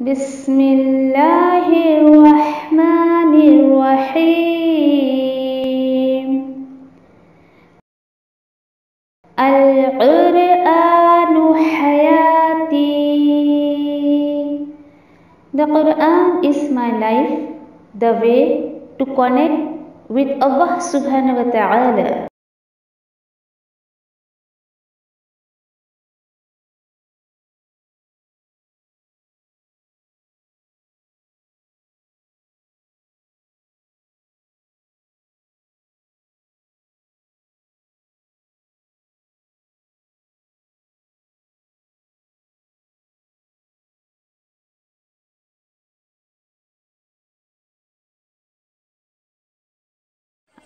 بسم اللہ الرحمن الرحیم القرآن حیاتی. The Quran is my life, the way to connect with Allah subhanahu wa ta'ala.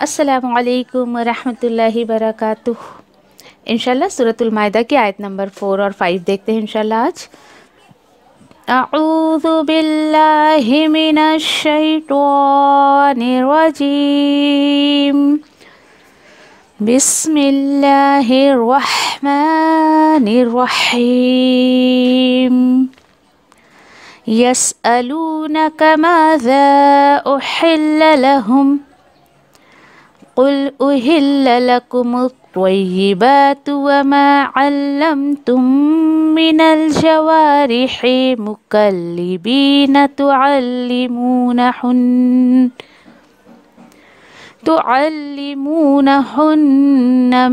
السلام علیکم ورحمۃ اللہ وبرکاتہ. انشاءاللہ سورۃ المائدہ کی آیت نمبر 4 اور 5 دیکھتے ہیں انشاءاللہ آج. اعوذ باللہ من الشیطان الرجیم. بسم اللہ الرحمن الرحیم. یسألونک ماذا احل لهم قل أهل لكم الطيبات وما علمتم من الجوارح مكلبين تعلمونهن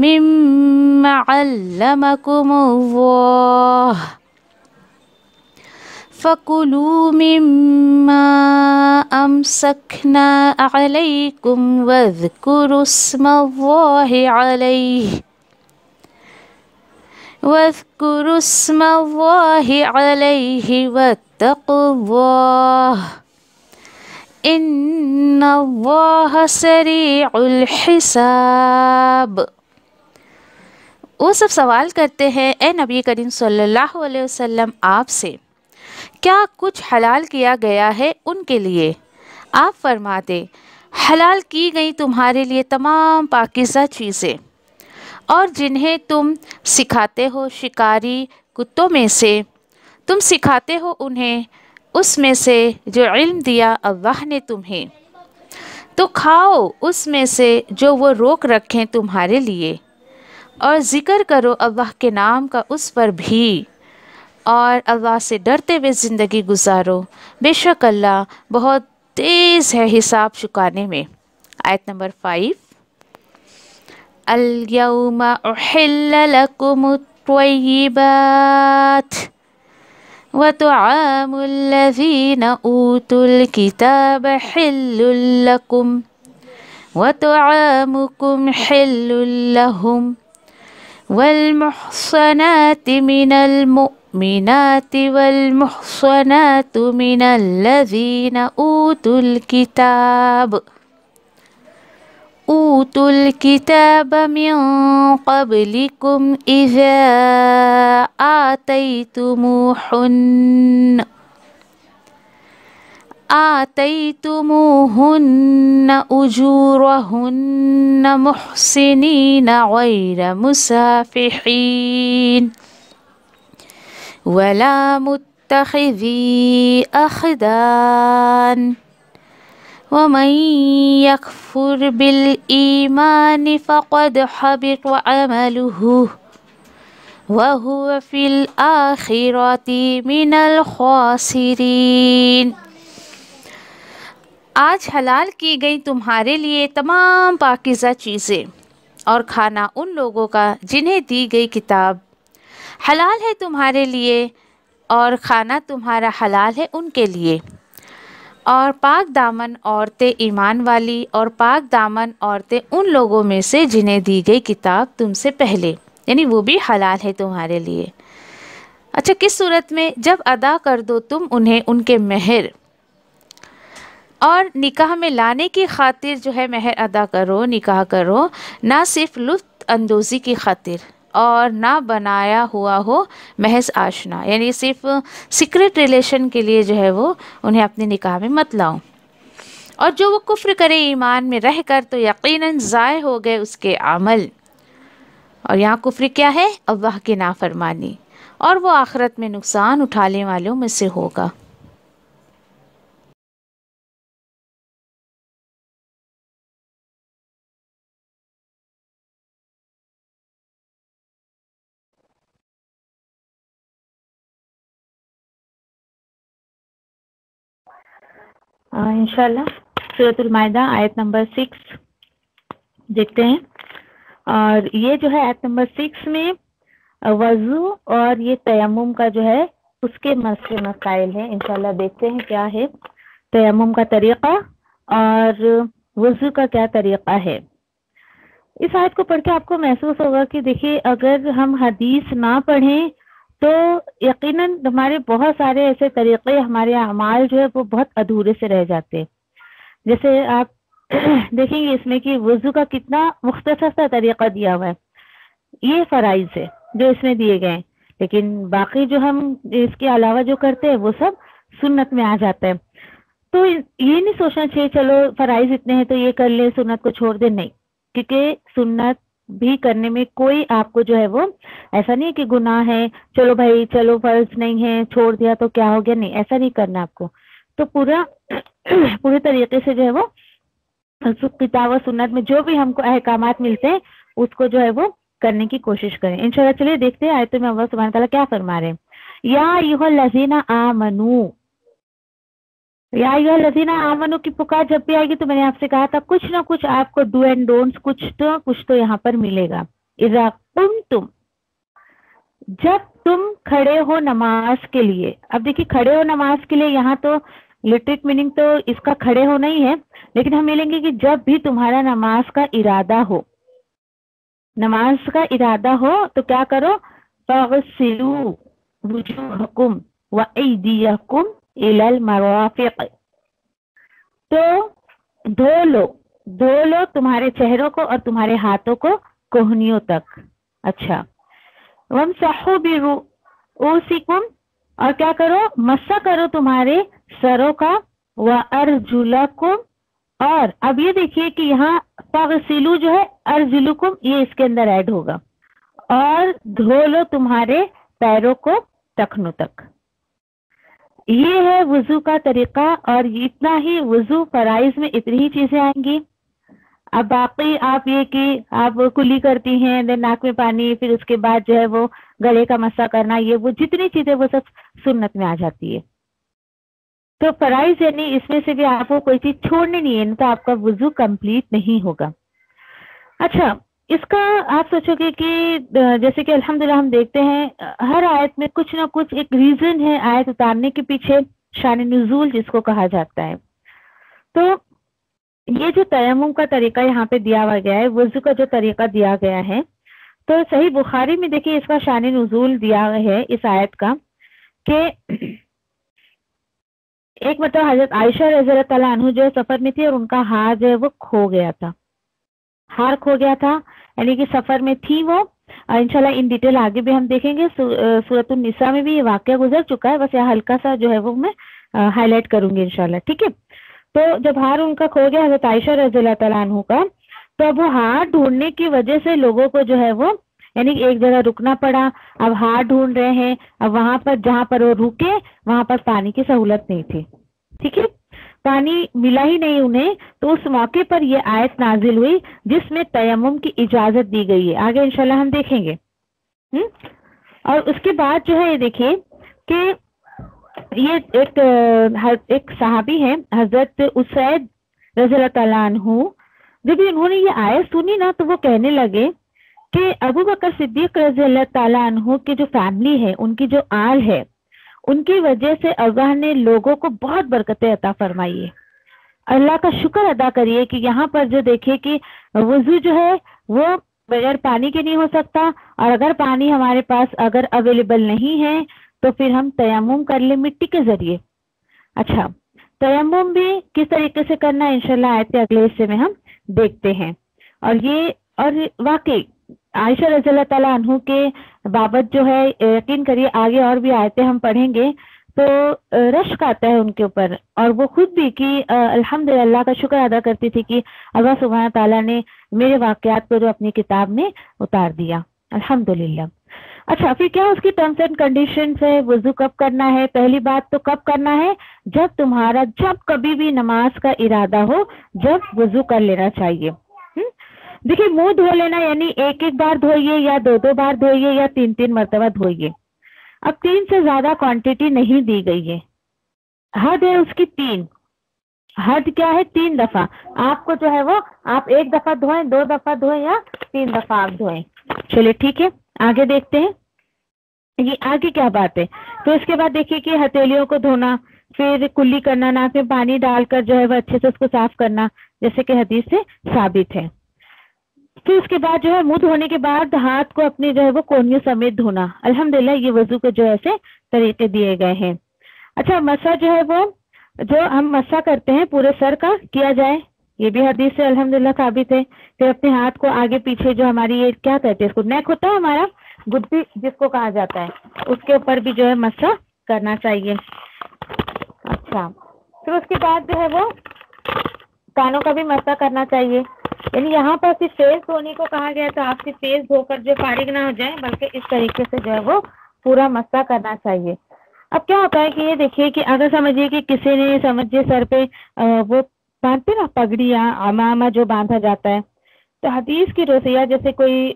مما علمكم الله فَكُلُوا مِمَّا أَمْسَكْنَا عَلَيْكُمْ وَاذْكُرُوا اسْمَ اللَّهِ عَلَيْهِ وَاتَّقُوا اللَّهَ إِنَّ اللَّهَ سَرِيعُ الْحِسَابِ. وہ سب سوال کرتے ہیں اے نبی کریم صلی اللہ علیہ وسلم آپ سے کیا کچھ حلال کیا گیا ہے ان کے لیے؟ آپ فرما دیں حلال کی گئی تمہارے لیے تمام پاکیزہ چیزیں اور جنہیں تم سکھاتے ہو شکاری کتوں میں سے تم سکھاتے ہو انہیں اس میں سے جو علم دیا اللہ نے تمہیں تو کھاؤ اس میں سے جو وہ روک رکھیں تمہارے لیے اور ذکر کرو اللہ کے نام کا اس پر بھی اور اللہ سے ڈرتے ہوئے زندگی گزارو بے شک اللہ بہت تیز ہے حساب چکانے میں. آیت نمبر 5. اليوم احل لكم الطيبات وطعام الذين اوتوا الكتاب حل لكم وطعامكم حل لهم والمحصنات من المؤمنات والمحصنات من الذين أوتوا الكتاب من قبلكم إذا آتيتموهن أجورهن محسنين غير مسافحين ولا متخذي أخدان ومن يكفر بالإيمان فقد حبط عمله وهو في الآخرة من الخاسرين. آج حلال کی گئی تمہارے لیے تمام پاکیزہ چیزیں اور کھانا ان لوگوں کا جنہیں دی گئی کتاب حلال ہے تمہارے لیے اور کھانا تمہارا حلال ہے ان کے لیے اور پاک دامن عورتیں ایمان والی اور پاک دامن عورتیں ان لوگوں میں سے جنہیں دی گئی کتاب تم سے پہلے یعنی وہ بھی حلال ہے تمہارے لیے. اچھا کس صورت میں؟ جب ادا کر دو تم انہیں ان کے مہر اور نکاح میں لانے کی خاطر جو ہے مہر ادا کرو نکاح کرو نہ صرف لطف اندوزی کی خاطر اور نہ بنایا ہوا ہو محض آشنا یعنی صرف سیکرٹ ریلیشن کے لیے جو ہے وہ انہیں اپنے نکاح میں مت لاؤ. اور جو وہ کفر کرے ایمان میں رہ کر تو یقیناً ضائع ہو گئے اس کے عمل. اور یہاں کفر کیا ہے؟ اللہ کی نافرمانی اور وہ آخرت میں نقصان اٹھانے والوں میں سے ہوگا. इंशाल्लाह सूरतुल माइदा आयत नंबर 6 देखते हैं। और ये जो है आयत नंबर 6 में वजू और ये तयम्मुम का जो है उसके मसाइल है। इंशाल्लाह देखते हैं क्या है तयम्मुम का तरीका और वजू का क्या तरीका है। इस आयत को पढ़ के आपको महसूस होगा कि देखिए अगर हम हदीस ना पढ़ें तो यकीनन हमारे बहुत सारे ऐसे तरीके, हमारे अमाल जो है वो बहुत अधूरे से रह जाते हैं। जैसे आप देखेंगे इसमें कि वजू का कितना मुख्तसर सा तरीका दिया हुआ है, ये फराइज है जो इसमें दिए गए हैं, लेकिन बाकी जो हम इसके अलावा जो करते हैं वो सब सुन्नत में आ जाता है। तो ये नहीं सोचना चाहिए चलो फराइज इतने हैं तो ये कर ले, सुन्नत को छोड़ दे, नहीं, क्योंकि सुन्नत भी करने में कोई आपको जो है वो ऐसा नहीं है कि गुनाह है, चलो भाई चलो फर्ज नहीं है छोड़ दिया तो क्या हो गया, नहीं, ऐसा नहीं करना आपको। तो पूरे तरीके से जो है वो किताब और सुन्नत में जो भी हमको अहकामात मिलते हैं उसको जो है वो करने की कोशिश करें इंशाल्लाह। चलिए देखते हैं आयत में अल्लाह सुब्हान तआला क्या फरमा रहे हैं। या अय्युहल्लज़ीना आमनू, या अय्युहल्लज़ीना आमनू की पुकार जब भी आएगी तो मैंने आपसे कहा था कुछ ना कुछ आपको डू एंड डोंट्स कुछ तो यहाँ पर मिलेगा। इज़ा कुंतुम, जब तुम खड़े हो नमाज के लिए। अब देखिए खड़े हो नमाज के लिए, यहाँ तो लिटरेट मीनिंग तो इसका खड़े हो नहीं है, लेकिन हम मिलेंगे कि जब भी तुम्हारा नमाज का इरादा हो, नमाज का इरादा हो तो क्या करो, फग़सिलू वुजूहकुम व अयदियकुम इलल मराफ़िक़, तो धो लो तुम्हारे चेहरों को और तुम्हारे हाथों को कोहनियों तक। अच्छा, वमसहू बिरुऊसिकुम, और क्या करो, मस्सा करो तुम्हारे सरों का, व अर्जुलकुम, और अब ये देखिए कि यहाँ फग़सिलू जो है अर्जुलकुम ये इसके अंदर ऐड होगा, और धो लो तुम्हारे पैरों को टखनों तक। ये है वुजू का तरीका, और इतना ही वुजू फराइज में इतनी ही चीजें आएंगी। अब बाकी आप ये कि आप कुली करती हैं, देन नाक में पानी, फिर उसके बाद जो है वो गले का मस्सा करना, ये वो जितनी चीजें वो सब सुन्नत में आ जाती है। तो फराइज यानी इसमें से भी आपको कोई चीज छोड़नी नहीं है, नहीं तो आपका वुजू कंप्लीट नहीं होगा। अच्छा, इसका आप सोचोगे कि जैसे कि अल्हम्दुलिल्लाह हम देखते हैं हर आयत में कुछ ना कुछ एक रीजन है आयत उतारने के पीछे, शान नुज़ूल जिसको कहा जाता है। तो ये जो तयम्मुम का तरीका यहाँ पे दिया हुआ गया है, वुजू का जो तरीका दिया गया है, तो सही बुखारी में देखिए इसका शान नुज़ूल दिया है इस आयत का कि एक मतलब हजरत आयशा रज़ियल्लाहु तआला अन्हा जो सफर में थी और उनका हार जो है वो खो गया था, हार खो गया था, यानी कि सफर में थी वो। इंशाल्लाह इन डिटेल आगे भी हम देखेंगे, सूरतुन निसा में भी ये वाकया गुजर चुका है, बस यहाँ हल्का सा जो है वो मैं हाईलाइट करूंगी इंशाल्लाह, ठीक है। तो जब हार उनका खो गया हजरत आयशा रज़ियल्लाहु तआला अन्हा का, तो अब वो हार ढूंढने की वजह से लोगों को जो है वो यानी एक जगह रुकना पड़ा। अब हार ढूंढ रहे हैं, अब वहां पर जहां पर वो रुके वहां पर पानी की सहूलत नहीं थी, ठीक है, पानी मिला ही नहीं उन्हें। तो उस मौके पर ये आयत नाजिल हुई जिसमें तयम्मुम की इजाजत दी गई है, आगे इंशाल्लाह हम देखेंगे। और उसके बाद जो है ये देखिए कि ये एक सहाबी है हजरत उसैद रज़ियल्लाहु तआला अन्हु, जब उन्होंने ये आयत सुनी ना तो वो कहने लगे कि अबू बकर सिद्दीक रज़ियल्लाहु तआला अन्हु की जो फैमिली है, उनकी जो आल है, उनकी वजह से अल्लाह ने लोगों को बहुत बरकतें अता फरमाई है। अल्लाह का शुक्र अदा करिए कि यहाँ पर जो देखिए कि वुजू जो है वो बगैर पानी के नहीं हो सकता, और अगर पानी हमारे पास अगर अवेलेबल नहीं है तो फिर हम तयम्मुम कर ले मिट्टी के जरिए। अच्छा, तयम्मुम भी किस तरीके से करना है इंशाल्लाह आयत के अगले हिस्से में हम देखते हैं। और वाकई आयशा रज़ियल्लाहु तआला अन्हु के बाबत जो है यकीन करिए आगे और भी आयतें हम पढ़ेंगे तो रश्क आता है उनके ऊपर, और वो खुद भी कि अल्हम्दुलिल्लाह का शुक्र अदा करती थी कि अल्लाह सुब्हान ताला ने मेरे वाकयात को जो अपनी किताब में उतार दिया, अल्हम्दुलिल्लाह। अच्छा, फिर क्या उसकी टर्म्स एंड कंडीशंस है, वुजू कब करना है। पहली बात तो कब करना है, जब कभी भी नमाज का इरादा हो, जब वुजू कर लेना चाहिए। देखिए, मुंह धो लेना यानी एक एक बार धोइए या दो दो बार धोइए या तीन तीन मरतबा धोइए। अब 3 से ज्यादा क्वांटिटी नहीं दी गई है, हद है उसकी 3, हद क्या है? 3 दफा। आपको जो है वो आप 1 दफा धोएं, 2 दफा धोएं या 3 दफा आप धोएं। चलिए ठीक है, आगे देखते हैं ये आगे क्या बात है। तो इसके बाद देखिए कि हथेलियों को धोना, फिर कुल्ली करना, नाक में पानी डालकर जो है वो अच्छे से उसको साफ करना, जैसे कि हदीस से साबित है। फिर उसके बाद जो है मुंह धोने के बाद हाथ को अपने जो है वो कोहनियों समेत धोना। अल्हम्दुलिल्लाह ये वजू के जो ऐसे तरीके दिए गए हैं। अच्छा, मसा जो है वो जो हम मसा करते हैं पूरे सर का किया जाए, ये भी हदीस से अल्हम्दुलिल्लाह साबित है। फिर अपने हाथ को आगे पीछे जो हमारी ये क्या कहते हैं इसको, नेक होता है हमारा, गुद्दी जिसको कहा जाता है, उसके ऊपर भी जो है मसा करना चाहिए। अच्छा, फिर उसके बाद जो है वो कानों का भी मसा करना चाहिए। यानी यहाँ पर सिर्फ फेस धोने को कहा गया, तो आप सिर्फ फेस धोकर जो फारिग ना हो जाए, बल्कि इस तरीके से जो है वो पूरा मसा करना चाहिए। अब क्या होता है कि ये देखिए कि अगर समझिए कि किसी ने समझिए सर पे वो बांधते ना पगड़ी या अमामा जो बांधा जाता है, तो हदीस की रोसिया जैसे कोई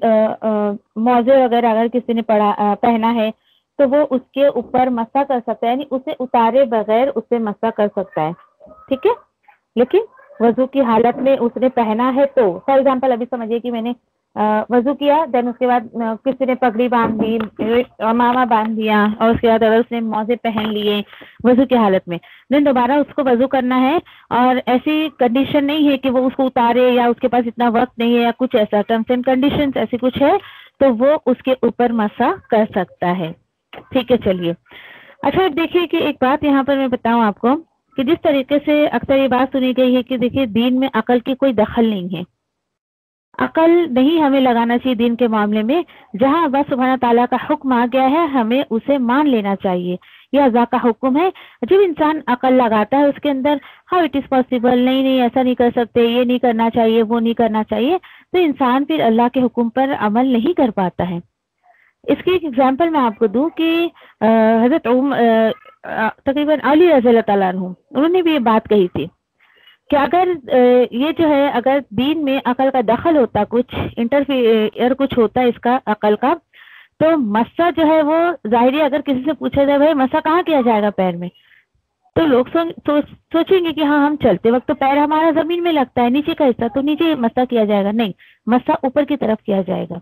मौजे वगैरह अगर किसी ने पहना है तो वो उसके ऊपर मसा कर सकता है, यानी उसे उतारे बगैर उसे मसा कर सकता है, ठीक है। लेकिन वजू की हालत में उसने पहना है, तो फॉर एग्जाम्पल अभी समझिए कि मैंने वजू किया, देन उसके बाद किसी ने पगड़ी बांध दी, अमामा बांध दिया, और उसके बाद अगर उसने मोजे पहन लिए वजू की हालत में, देन दोबारा उसको वजू करना है, और ऐसी कंडीशन नहीं है कि वो उसको उतारे या उसके पास इतना वक्त नहीं है या कुछ ऐसा, टर्म्स एंड कंडीशंस ऐसी कुछ है, तो वो उसके ऊपर मसा कर सकता है, ठीक है। चलिए, अच्छा देखिए कि एक बात यहाँ पर मैं बताऊं आपको कि जिस तरीके से अक्सर ये बात सुनी गई है कि देखिए दीन में अकल की कोई दखल नहीं है, अकल नहीं हमें लगाना चाहिए दीन के मामले में। जहां अल्लाह सुब्हाना ताला का हुक्म आ गया है हमें उसे मान लेना चाहिए, यह अल्लाह का हुक्म है। जब इंसान अकल लगाता है उसके अंदर हाउ इट इज पॉसिबल, नहीं नहीं ऐसा नहीं कर सकते, ये नहीं करना चाहिए, वो नहीं करना चाहिए, तो इंसान फिर अल्लाह के हुक्म पर अमल नहीं कर पाता है। इसकी एक एग्जाम्पल मैं आपको दूं कि हजरत तकरीबन अली रज़ी अल्लाह तआला अन्हु उन्होंने भी ये बात कही थी कि अगर ये जो है अगर दीन में अकल का दखल होता, कुछ इंटरफेयर कुछ होता है इसका अकल का, तो मस्सा जो है वो जाहिर है अगर किसी से पूछा जाए भाई मस्सा कहाँ किया जाएगा पैर में, तो लोग सोचेंगे कि हाँ हम चलते वक्त तो पैर हमारा जमीन में लगता है, नीचे का हिस्सा तो नीचे मस्सा किया जाएगा, नहीं, मस्सा ऊपर की तरफ किया जाएगा।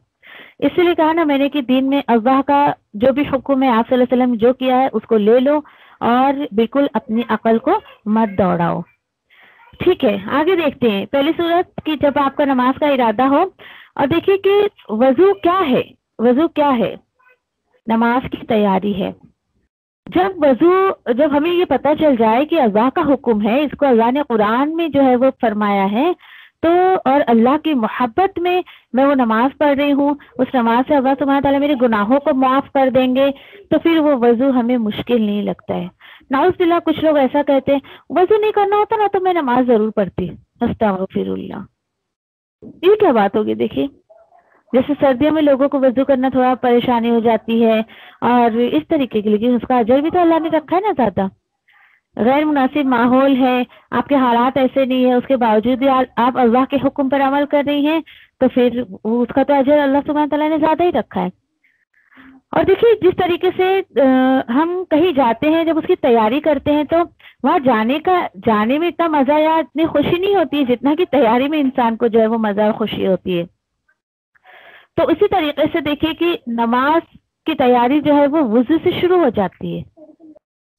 इसलिए कहा ना मैंने कि दीन में अल्लाह का जो भी हुक्म है, आप सल्लल्लाहु अलैहि वसल्लम जो किया है उसको ले लो और बिल्कुल अपनी अकल को मत दौड़ाओ, ठीक है। आगे देखते हैं पहली सूरत की जब आपका नमाज का इरादा हो, और देखिए कि वजू क्या है, वजू क्या है, नमाज की तैयारी है। जब हमें ये पता चल जाए कि अल्लाह का हुक्म है, इसको अल्लाह ने कुरान में जो है वो फरमाया है, तो और अल्लाह की मोहब्बत में मैं वो नमाज पढ़ रही हूँ, उस नमाज से अल्लाह सुब्हानहू तआला मेरे गुनाहों को माफ कर देंगे, तो फिर वो वजू हमें मुश्किल नहीं लगता है। नाउज़ुबिल्लाह कुछ लोग ऐसा कहते हैं वजू नहीं करना होता ना तो मैं नमाज जरूर पढ़ती, अस्तगफिरुल्लाह, ये क्या बात होगी। देखिए जैसे सर्दियों में लोगों को वजू करना थोड़ा परेशानी हो जाती है और इस तरीके के, लेकिन उसका अजर भी तो अल्लाह ने रखा है ना ज्यादा। गैर मुनासिब माहौल है, आपके हालात ऐसे नहीं है, उसके बावजूद भी आप अल्लाह के हुक्म पर अमल कर रही हैं, तो फिर उसका तो अजर अल्लाह सुब्हानहू तआला ने ज्यादा ही रखा है। और देखिए जिस तरीके से हम कहीं जाते हैं, जब उसकी तैयारी करते हैं, तो वहां जाने में इतना मजा या इतनी खुशी नहीं होती है जितना कि तैयारी में इंसान को जो है वो मजा और खुशी होती है। तो इसी तरीके से देखिए कि नमाज की तैयारी जो है वो वुजू से शुरू हो जाती है।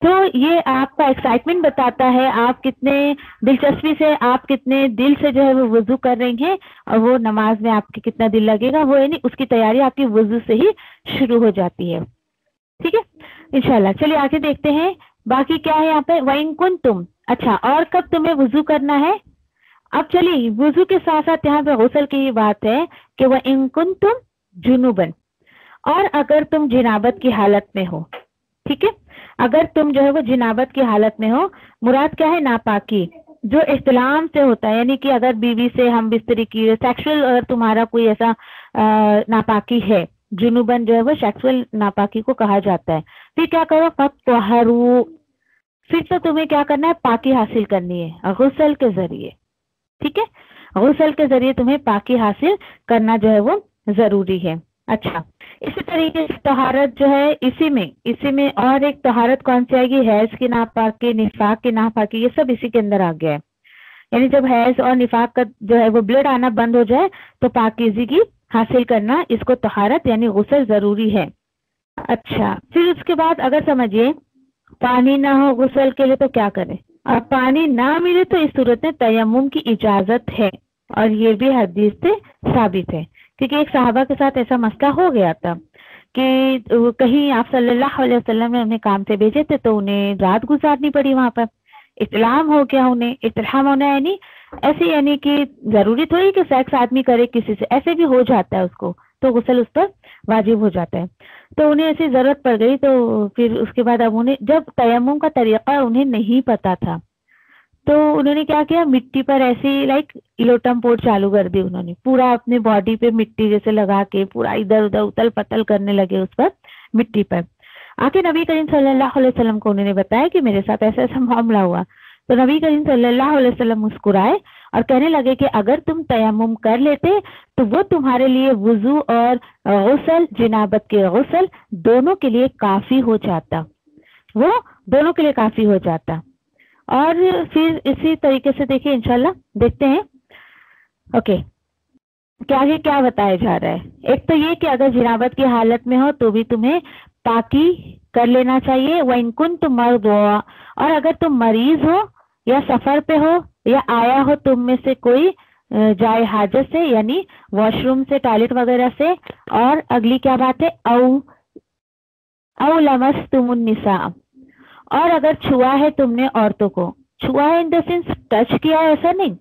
तो ये आपका एक्साइटमेंट बताता है, आप कितने दिलचस्पी से, आप कितने दिल से जो है वो वुजू कर रही हैं, और वो नमाज में आपके कितना दिल लगेगा, वो यानी उसकी तैयारी आपकी वुजू से ही शुरू हो जाती है, ठीक है इंशाल्लाह। चलिए आगे देखते हैं बाकी क्या है यहाँ पे। वइन कुंतुम, अच्छा और कब तुम्हें वुजू करना है। अब चलिए वुजू के साथ साथ यहाँ पे गुस्ल की ही बात है कि वइन कुंतुम जुनुबन, और अगर तुम जिनाबत की हालत में हो, ठीक है, अगर तुम जो है वो जिनाबत की हालत में हो, मुराद क्या है, नापाकी जो इस्तिलाम से होता है, यानी कि अगर बीवी से हम बिस्तरी की, सेक्सुअल अगर तुम्हारा कोई ऐसा नापाकी है, जुनुबन जो है वो सेक्सुअल नापाकी को कहा जाता है। फिर क्या करो, फतहरू, फिर तो तुम्हें क्या करना है, पाकी हासिल करनी है गुस्ल के जरिए, ठीक है, गुस्ल के जरिए तुम्हें पाकी हासिल करना जो है वो जरूरी है। अच्छा इसी तरीके से तहारत जो है, इसी में और एक तहारत कौन सी आएगी, हैज की नापाकी, निफाक की नापाकी, ये सब इसी के अंदर आ गया है। यानी जब हैज और निफाक का जो है वो ब्लड आना बंद हो जाए तो पाकीज़गी हासिल करना, इसको तहारत यानी गुस्ल जरूरी है। अच्छा, फिर उसके बाद अगर समझिए पानी ना हो गुस्ल के लिए तो क्या करें, और पानी ना मिले तो इस सूरत में तयम्मुम की इजाजत है, और ये भी हदीस से साबित है। क्योंकि एक साहबा के साथ ऐसा मसला हो गया था कि कहीं आप सल्लल्लाहु अलैहि वसल्लम ने उन्हें काम से भेजे थे तो उन्हें रात गुजारनी पड़ी वहां पर। इस्लाम हो गया उन्हें, इस्लाम होना यानी ऐसे, यानी कि जरूरी थोड़ी कि सेक्स आदमी करे किसी से, ऐसे भी हो जाता है उसको, तो गुस्ल उस पर वाजिब हो जाता है। तो उन्हें ऐसी जरूरत पड़ गई, तो फिर उसके बाद अब उन्हें जब तयम्मुम का तरीका उन्हें नहीं पता था तो उन्होंने क्या किया, मिट्टी पर ऐसी लाइक लोटम पोट चालू कर दी उन्होंने, पूरा अपने बॉडी पे मिट्टी जैसे लगा के पूरा इधर उधर उतल पतल करने लगे उस पर मिट्टी पर। आके नबी करीम सल्लल्लाहु अलैहि वसल्लम को उन्होंने बताया कि मेरे साथ ऐसा ऐसा मामला हुआ। तो नबी करीम सल्लल्लाहु अलैहि वसल्लम मुस्कुराए और कहने लगे कि अगर तुम तयम्मुम कर लेते तो वो तुम्हारे लिए वुजू और गुस्ल, जिनाबत के गुस्ल दोनों के लिए काफी हो जाता, वो दोनों के लिए काफी हो जाता। और फिर इसी तरीके से देखिए इंशाल्लाह देखते हैं। ओके, क्या आगे क्या बताया जा रहा है। एक तो ये कि अगर जिनाबत की हालत में हो तो भी तुम्हें पाकी कर लेना चाहिए। व कुंतुम मर्दा, और अगर तुम मरीज हो या सफर पे हो या आया हो तुम में से कोई जाए हाजत से, यानी वॉशरूम से, टॉयलेट वगैरह से। और अगली क्या बात है, औ लमस्तुमुन निसा, और अगर छुआ है तुमने औरतों को, छुआ है इन द सेंस टच किया है, ऐसा नहीं।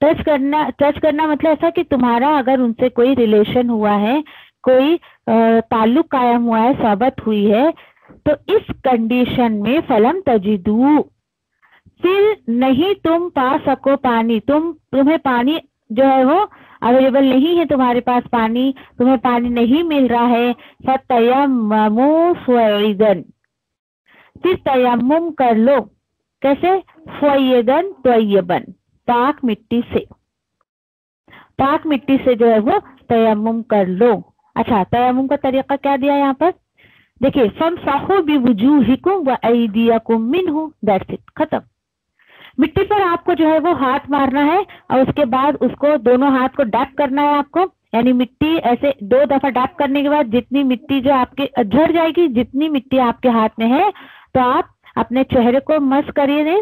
टच करना मतलब ऐसा कि तुम्हारा अगर उनसे कोई रिलेशन हुआ है, कोई ताल्लुक कायम हुआ है, सोहबत हुई है, तो इस कंडीशन में फलम तजिदू, फिर नहीं तुम पा सको पानी, तुम्हें पानी जो है वो अवेलेबल नहीं है, तुम्हारे पास पानी, तुम्हें पानी नहीं मिल रहा है, फतयम्ममू सईदन, फिर तयम्मुम कर लो। कैसे, फय्यदन तय्यबन, पाक मिट्टी से, पाक मिट्टी से जो है वो तयम्मुम कर लो। अच्छा, तयम्मुम का तरीका क्या दिया यहाँ पर देखिए, फमसाहू बिवुजूहिकुम व अयदियकुम मिनहु, दैट्स इट, खत्म। मिट्टी पर आपको जो है वो हाथ मारना है और उसके बाद उसको दोनों हाथ को डैप करना है आपको, यानी मिट्टी ऐसे 2 दफा डैप करने के बाद जितनी मिट्टी जो आपके झड़ जाएगी, जितनी मिट्टी आपके हाथ में है, तो आप अपने चेहरे को मस करिए,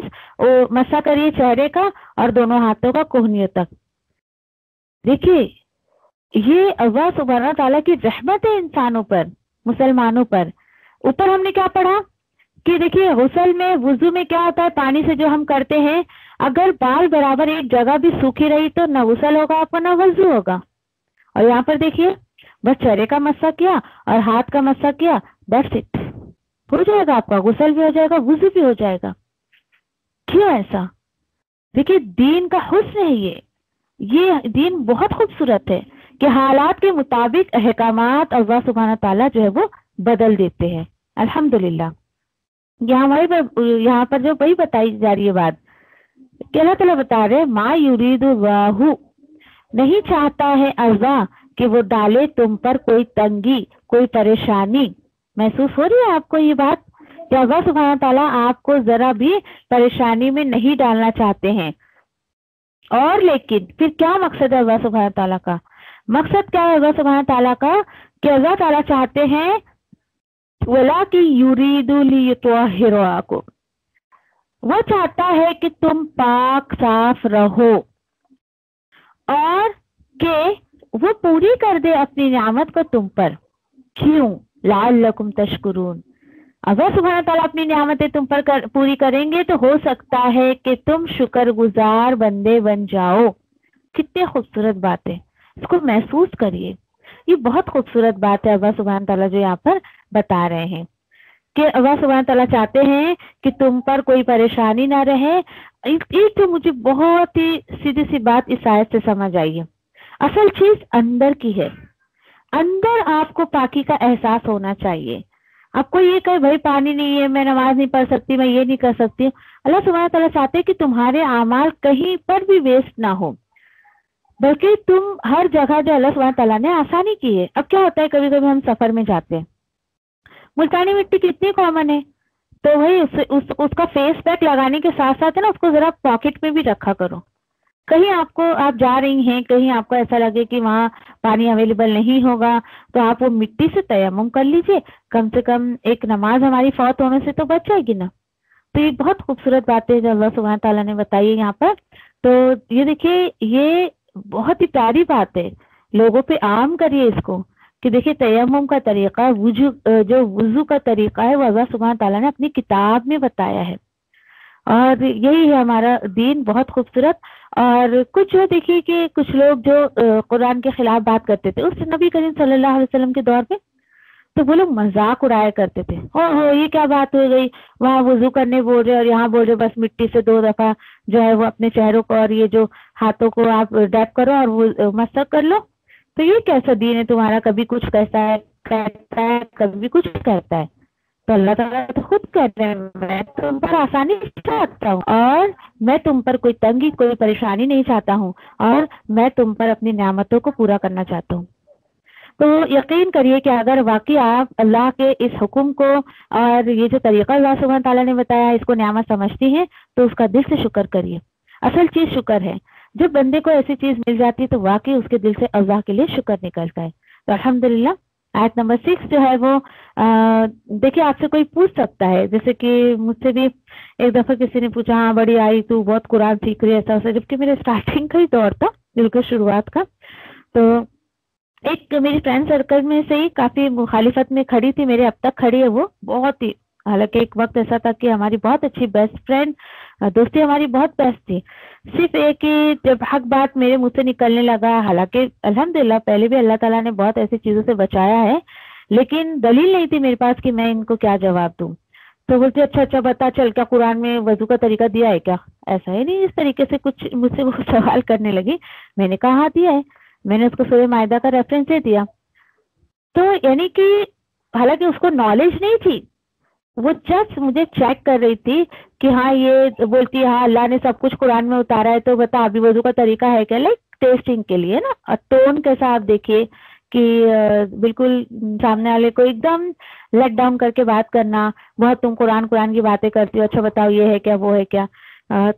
मसा करिए चेहरे का और दोनों हाथों का कोहनियों तक। देखिए ये अल्लाह सुब्हानहू तआला की रहमत है इंसानों पर, मुसलमानों पर। ऊपर हमने क्या पढ़ा कि देखिए गुस्ल में, वुजू में क्या होता है, पानी से जो हम करते हैं, अगर बाल बराबर एक जगह भी सूखी रही तो न गुस्ल होगा आपको न वुजू होगा। और यहाँ पर देखिए बस चेहरे का मस्सा किया और हाथ का मस्सा किया, दैट्स इट, हो जाएगा आपका, गुस्ल भी हो जाएगा, वुजू भी हो जाएगा। क्यों ऐसा? देखिए दीन का हुस्न है ये दीन बहुत खूबसूरत है कि हालात के मुताबिक अहकामात अल्लाह सुब्हानहू तआला जो है वो बदल देते हैं। अल्हम्दुलिल्लाह। यहाँ पर जो वही बताई जा रही है बात कि अल्लाह ताला बता रहे, मा युरीदुल्लाहु, नहीं चाहता है अल्लाह कि वो डाले तुम पर कोई तंगी, कोई परेशानी। महसूस हो रही है आपको ये बात कि अल्लाह सुब्हानहू तआला आपको जरा भी परेशानी में नहीं डालना चाहते हैं। और लेकिन फिर क्या मकसद है अल्लाह सुब्हानहू तआला का? मकसद क्या है अल्लाह सुब्हानहू तआला का कि अल्लाह ताला चाहते हैं वला कि युरीदु लियुतहिराकुम, वो चाहता है कि तुम पाक साफ रहो और कि वो पूरी कर दे अपनी नियामत को तुम पर। क्यों? लअल्लकुम तशकुरून, अगर सुब्हानहू तआला अपनी नियामतें तुम पर पूरी करेंगे तो हो सकता है कि तुम शुक्रगुजार बंदे बन जाओ। कितनी खूबसूरत बात है, इसको महसूस करिए। ये बहुत खूबसूरत बात है अल्लाह सुब्हानहू तआला जो यहाँ पर बता रहे हैं कि अल्लाह सुब्हानहू तआला चाहते हैं कि तुम पर कोई परेशानी ना रहे। एक तो मुझे बहुत ही सीधी सी बात इस आयत से समझ आई है, असल चीज अंदर की है। अंदर आपको पाकी का एहसास होना चाहिए। आपको ये कहे भाई पानी नहीं है, मैं नमाज नहीं पढ़ सकती, मैं ये नहीं कर सकती। अल्लाह सुब्हानहू तआला चाहते हैं कि तुम्हारे आमाल कहीं पर भी वेस्ट ना हो, बल्कि तुम हर जगह जो अल्लाह सुब्हानहू तआला ने आसानी की है। अब क्या होता है, कभी कभी हम सफर में जाते हैं, मुल्तानी मिट्टी कितनी कॉमन है, तो वही उसका फेस पैक लगाने के साथ साथ है ना, उसको जरा पॉकेट में भी रखा करो। کہیں آپ جا رہی ہیں، کہیں آپ کو ایسا لگے کہ وہاں پانی اویلیبل نہیں ہوگا، تو آپ وہ مٹی سے تیمم کر لیجئے، کم سے کم ایک نماز ہماری فوت ہونے سے تو بچ جائے گی نا۔ تو یہ بہت خوبصورت بات ہے جو اللہ سبحانہ تعالیٰ نے بتائی ہے یہاں پر۔ تو یہ دیکھیے، یہ بہت ہی پیاری بات ہے، لوگوں پہ عام کریے اس کو کہ دیکھیے تیمم کا طریقہ، وضو کا طریقہ ہے، وہ اللہ سبحانہ تعالیٰ نے اپنی کتاب میں بتایا ہے، اور یہی ہے ہمارا دین، بہت خوبصورت۔ اور کچھ جو دیکھیے کہ کچھ لوگ جو قرآن کے خلاف بات کرتے تھے اس نبی کریم صلی اللہ علیہ وسلم کے دور پہ، تو وہ لوگ مذاق اڑایا کرتے تھے، یہ کیا بات ہو گئی، وہاں وضو کرنے بول رہے اور یہاں بول رہے بس مٹی سے 2 دفعہ جو ہے وہ اپنے چہروں کو اور یہ جو ہاتھوں کو آپ ڈیپ کرو اور وہ مسح کر لو۔ تو یہ کیسا دین ہے تمہارا، کبھی کچھ کہتا ہے کبھی کچھ کہتا ہے۔ تو اللہ تعالیٰ تو خود کہتے ہیں میں تم پر آسانی چاہتا ہوں، اور میں تم پر کوئی تنگی، کوئی پریشانی نہیں چاہتا ہوں، اور میں تم پر اپنی نعمتوں کو پورا کرنا چاہتا ہوں۔ تو یقین کریے کہ اگر واقعی آپ اللہ کے اس حکم کو اور یہ جو طریقہ اللہ سبحانہ تعالیٰ نے بتایا اس کو نعمت سمجھتی ہیں، تو اس کا دل سے شکر کریے۔ اصل چیز شکر ہے، جب بندے کو ایسی چیز مل جاتی ہے تو واقعی اس کے دل سے اللہ کے لیے شکر نکلتا ہے۔ تو الحمدللہ آیت نمبر 6 جو ہے وہ دیکھیے آپ سے کوئی پوچھ سکتا ہے، جیسے کہ مجھ سے بھی ایک دفعہ کسی نے پوچھا، ہاں بڑی آئی تو بہت قرآن سیکھ رہی ہے ایسا ویسا، جبکہ میرے اسٹارٹنگ کا ہی دور تھا، بالکل شروعات کا۔ تو ایک میری فرینڈ سرکل میں سے ہی کافی مخالفت میں کھڑی تھی میرے، اب تک کھڑی ہے وہ، بہت ہی، حالانکہ ایک وقت ایسا تھا کہ ہماری بہت اچھی بیسٹ فرینڈ دوستی ہماری بہت بیسٹ تھی، صرف ایک ہی جب حق بات میرے منہ سے نکلنے لگا، حالانکہ الحمدللہ پہلے بھی اللہ تعالیٰ نے بہت ایسی چیزوں سے بچایا ہے، لیکن دلیل نہیں تھی میرے پاس کہ میں ان کو کیا جواب دوں۔ تو بولتے اچھا بتا، چل کیا قرآن میں وضو کا طریقہ دیا ہے کیا؟ ایسا ہی نہیں، اس طریقے سے کچھ مجھ سے وہ سوال کرنے لگی۔ میں نے کہا ہاں دیا ہے، میں نے اس کو سورہ مائدہ کا ریفرنس دے دیا۔ تو یعنی کہ حالانکہ اس کو نالج نہیں تھی، وہ جسٹ مجھے چیک کر رہی تھی کہ ہاں یہ بولتی ہے ہاں اللہ نے سب کچھ قرآن میں اتارا ہے، تو بتا ابھی وضو کا طریقہ ہے کیا، لائک ٹیسٹنگ کے لیے نا۔ اور ٹون کیسا آپ دیکھیے کہ بالکل سامنے والے کو ایک دم لیٹ ڈاؤن کر کے بات کرنا، بہت تم قرآن کی باتیں کرتی ہو، اچھا بتاؤ یہ ہے کیا وہ ہے کیا۔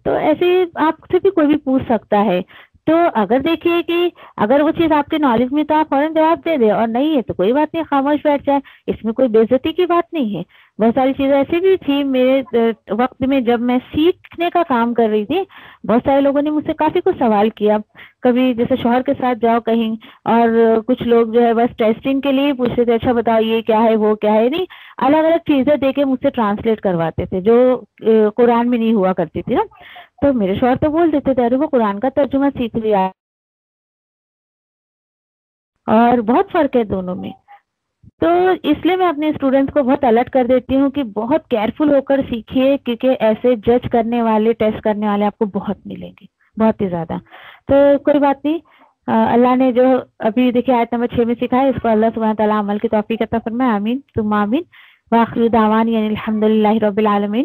تو ایسے آپ سے بھی کوئی بھی پوچھ سکتا ہے، تو اگر دیکھیے کہ اگر وہ چیز آپ کے نالج میں تو آپ فوراً جواب دے دیں، اور نہیں ہے تو کوئی بات نہیں، خاموش بیٹھ جائے، اس میں کوئی بے عزتی کی بات نہیں ہے۔ بہت ساری چیزیں ایسی بھی تھی میرے وقت میں جب میں سیکھنے کا کام کر رہی تھی، بہت سارے لوگوں نے مجھ سے کافی کچھ سوال کیا، کبھی جیسے شوہر کے ساتھ جاؤ کہیں، اور کچھ لوگ جو ہے بس ٹیسٹنگ کے لیے پوچھتے تھے، اچھا بتاؤ یہ کیا ہے وہ کیا ہے، نہیں الگ الگ چیزیں دے کے مجھ سے ٹرانسلیٹ کرواتے تھے جو قرآن میں نہیں ہوا کرتی تھی نا۔ تو میرے شوہر تو بول دیتے تھے ارے وہ قرآن کا ترجمہ سیکھ لیا، اور بہت فرق ہے دونوں میں۔ تو اس لیے میں اپنے اسٹوڈنٹس کو بہت الرٹ کر دیتی ہوں کہ بہت کیئرفل ہو کر سیکھیے، کیونکہ ایسے جج کرنے والے، ٹیسٹ کرنے والے آپ کو بہت ملیں گے، بہت ہی زیادہ۔ تو کوئی بات نہیں، اللہ نے جو ابھی دیکھیے آیت نمبر 6 میں سکھایا، اس کو اللہ سبحانہ تعالیٰ عمل کی توفیق عطا فرمائے، آمین ثم آمین۔ وآخر دعوانا یعنی الحمدللہ رب العالمین۔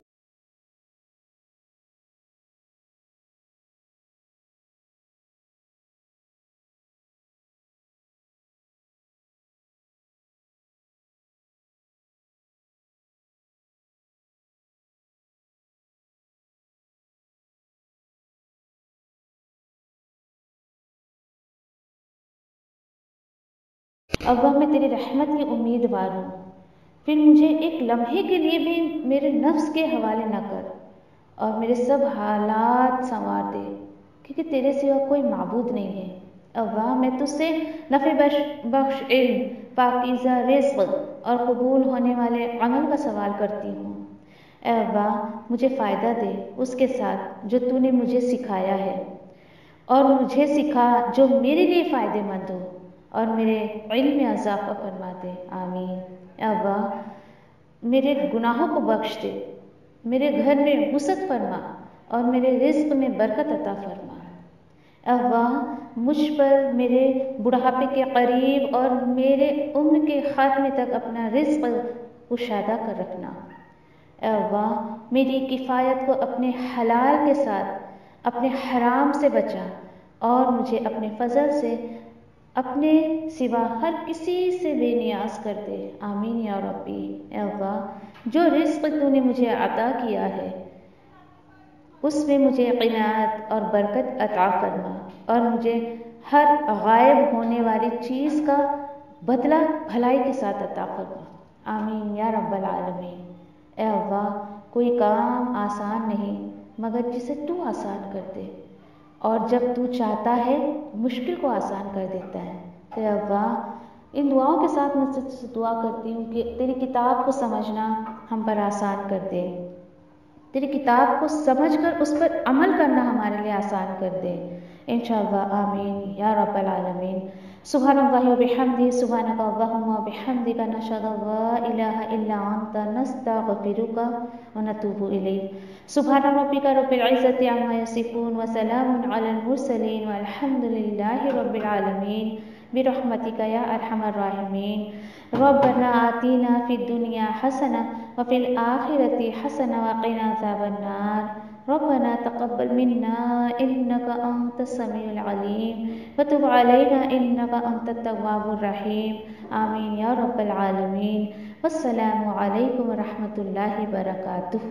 ابا میں تیری رحمت کی امیدوار ہوں، پھر مجھے ایک لمحے کے لیے بھی میرے نفس کے حوالے نہ کر، اور میرے سب حالات سنوار دے، کیونکہ تیرے سوا کوئی معبود نہیں ہے۔ ابا میں تجھ سے نفع بخش علم، پاکیزہ رزق اور قبول ہونے والے عمل کا سوال کرتی ہوں۔ اے ابا مجھے فائدہ دے اس کے ساتھ جو تو نے مجھے سکھایا ہے، اور مجھے سکھا جو میرے لیے فائدہ مند ہو، اور میرے علم میں اضافہ فرما دے، آمین۔ اے ابا میرے گناہوں کو بخش دے، میرے گھر میں وسعت فرما، اور میرے رزق میں برکت عطا فرما۔ اے ابا مجھ پر میرے بڑھاپے کے قریب اور میرے عمر کے خاتمے تک اپنا رزق کشادہ کر رکھنا۔ اے ابا میری کفایت کو اپنے حلال کے ساتھ اپنے حرام سے بچا، اور مجھے اپنے فضل سے اپنے سوا ہر کسی سے بے نیاز کر دے، آمین یا ربی۔ اے ابا جو رزق تو نے مجھے عطا کیا ہے اس میں مجھے قناعت اور برکت عطا فرما اور مجھے ہر غائب ہونے والی چیز کا بدلہ بھلائی کے ساتھ عطا فرما، آمین یا رب العالمین۔ اے اللہ، کوئی کام آسان نہیں مگر جسے تو آسان کر دے، اور جب تو چاہتا ہے مشکل کو آسان کر دیتا ہے۔ اے اللہ، ان دعاؤں کے ساتھ میں تجھ سے دعا کرتی ہوں کہ تیری کتاب کو سمجھنا ہم پر آسان کر دے، تیری کتاب کو سمجھ کر اس پر عمل کرنا ہمارے لیے آسان کر دے، انشاءاللہ، آمین یا رب العالمین۔ سبحان اللہ و بحمدہ، سبحانک اللہم و بحمدک، نشہد ان لا الہ الا انت، نستغفرک و نتوب الیک۔ سبحان ربک رب العزۃ عما یصفون وسلام علی المرسلین والحمد للہ رب العالمین، برحمتک یا ارحم الراحمین۔ ربنا آتینا فی الدنیا حسنہ وفی الآخرۃ حسنہ وقنا عذاب النار۔ ربنا تقبل منا انک انت السمیع العلیم وتب علینا انک انت التواب الرحیم، آمین یا رب العالمین۔ والسلام علیکم ورحمۃ اللہ وبرکاتہ۔